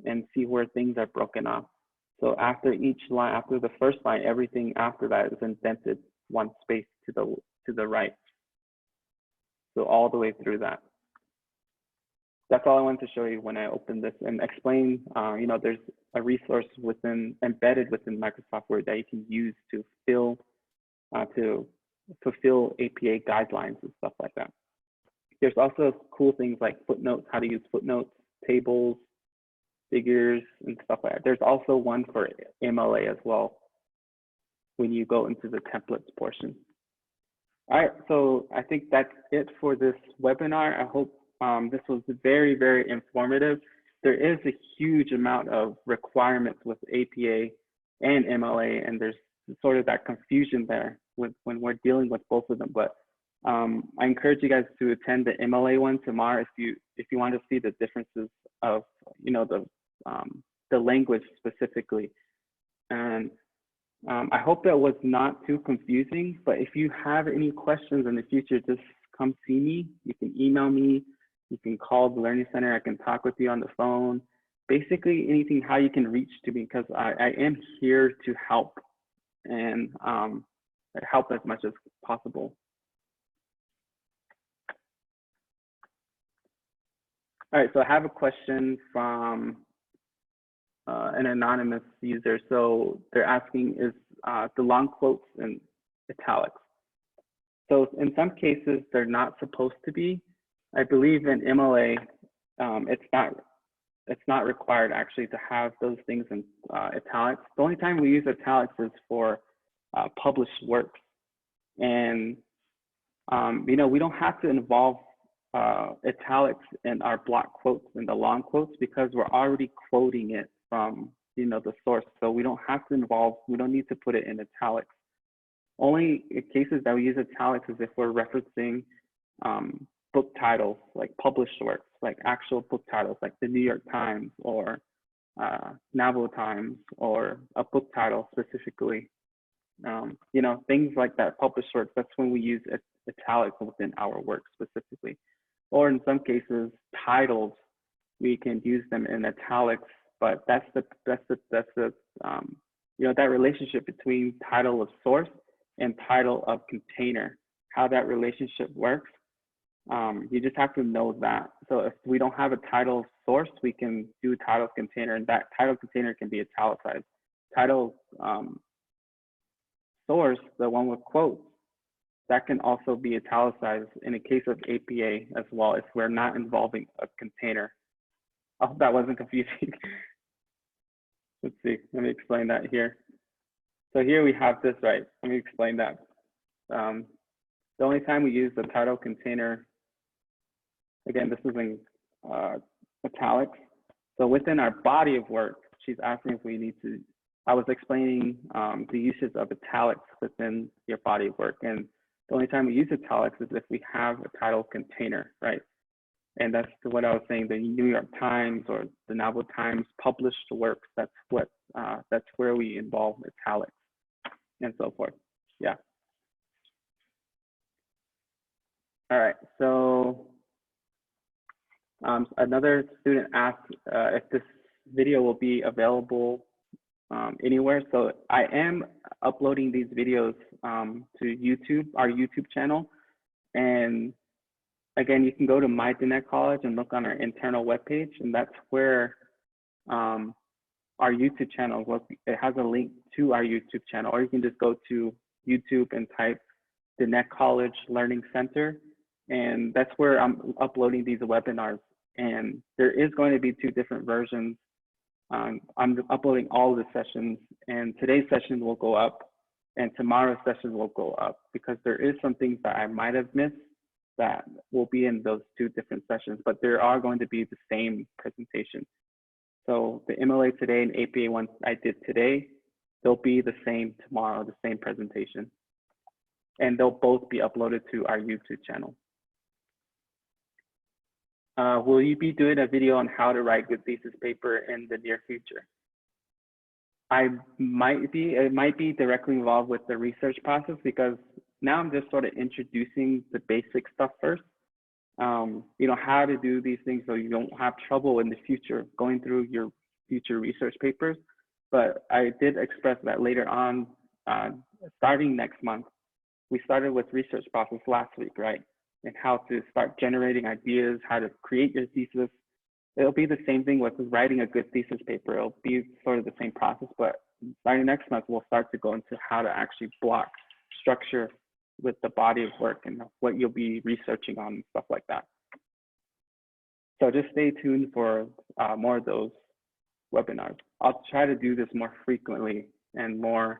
and see where things are broken off. So after each line, after the first line, everything after that is indented one space to the right. So all the way through that. that's all I wanted to show you when I opened this and explain, there's a resource embedded within Microsoft Word that you can use to fulfill APA guidelines and stuff like that. There's also cool things like footnotes, how to use footnotes, tables, figures, and stuff like that. There's also one for MLA as well when you go into the templates portion. All right, so I think that's it for this webinar. I hope this was very, very informative. There is a huge amount of requirements with APA and MLA, and there's sort of that confusion there when we're dealing with both of them. But I encourage you guys to attend the MLA one tomorrow if you want to see the differences of the language specifically. And I hope that was not too confusing, but if you have any questions in the future, just come see me. You can email me, you can call the Learning Center, I can talk with you on the phone. Basically anything how you can reach to me, because I am here to help and help as much as possible. All right, so I have a question from an anonymous user. So they're asking, is the long quotes in italics? So in some cases, they're not supposed to be. I believe in MLA, it's not required actually to have those things in italics. The only time we use italics is for published works. And, we don't have to involve italics in our block quotes and the long quotes because we're already quoting it from the source. So we don't need to put it in italics. Only cases that we use italics is if we're referencing book titles, like published works, like actual book titles, like the New York Times or Naval Times, or a book title specifically. Things like that, published works, that's when we use italics within our work specifically. Or in some cases, titles, we can use them in italics, but that's that relationship between title of source and title of container, how that relationship works. You just have to know that. So if we don't have a title of source, we can do a title of container, and that title container can be italicized. Title source, the one with quotes, that can also be italicized in a case of APA as well if we're not involving a container. I hope that wasn't confusing. Let's see, let me explain that here. So here we have this, right? Let me explain that. The only time we use the title container, again, this is in italics. So within our body of work, she's asking if we need to, I was explaining the uses of italics within your body of work. And the only time we use italics is if we have a title container, right? And that's what I was saying, the New York Times or the Naval Times published works, that's where we involve italics and so forth. Yeah. All right, so another student asked if this video will be available anywhere. So I am uploading these videos to YouTube, our YouTube channel. And again, you can go to My Diné College and look on our internal webpage, and that's where our YouTube channel, it has a link to our YouTube channel, or you can just go to YouTube and type Diné College Learning Center, and that's where I'm uploading these webinars. And there is going to be 2 different versions. I'm uploading all the sessions, and today's session will go up and tomorrow's session will go up, because there is some things that I might have missed that will be in those 2 different sessions, but there are going to be the same presentation. So the MLA today and APA ones I did today, they'll be the same tomorrow, the same presentation. And they'll both be uploaded to our YouTube channel. Will you be doing a video on how to write good thesis paper in the near future? I might be. It might be directly involved with the research process, because now I'm just sort of introducing the basic stuff first. How to do these things so you don't have trouble in the future going through your future research papers. But I did express that later on, starting next month. We started with research process last week, right? and how to start generating ideas, how to create your thesis. It'll be the same thing with writing a good thesis paper. It'll be sort of the same process, but starting next month, we'll start to go into how to actually block structure with the body of work and what you'll be researching on and stuff like that. So just stay tuned for more of those webinars. I'll try to do this more frequently and more,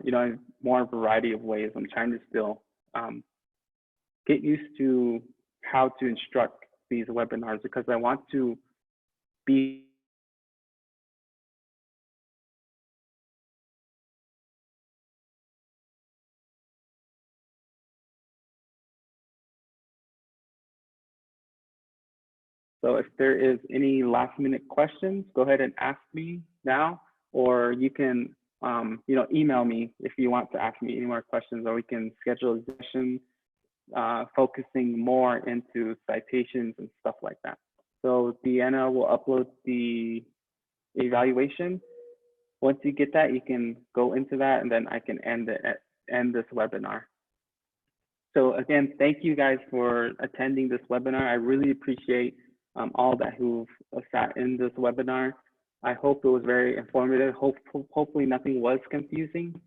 in more variety of ways. I'm trying to still get used to how to instruct these webinars because I want to be So if there is any last minute questions, go ahead and ask me now, or you can, email me if you want to ask me any more questions, or we can schedule a session focusing more into citations and stuff like that. So Deanna will upload the evaluation. Once you get that, you can go into that, and then I can end this webinar. So again, thank you guys for attending this webinar. I really appreciate all that who've sat in this webinar. I hope it was very informative. Hopefully nothing was confusing.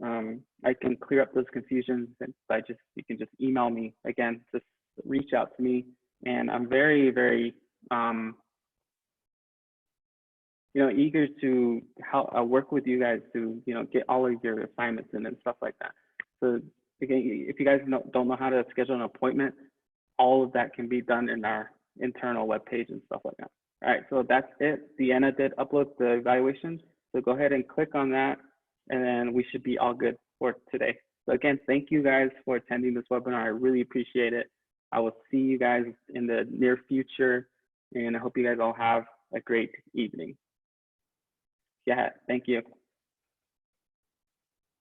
I can clear up those confusions by you can just email me. Again, just reach out to me. And I'm very, very, eager to help work with you guys to, get all of your assignments in and stuff like that. So again, if you guys don't know how to schedule an appointment, all of that can be done in our internal webpage and stuff like that. All right, so that's it. Deanna did upload the evaluation. So go ahead and click on that, and then we should be all good for today. So again, thank you guys for attending this webinar. I really appreciate it. I will see you guys in the near future, and I hope you guys all have a great evening. Yeah, thank you.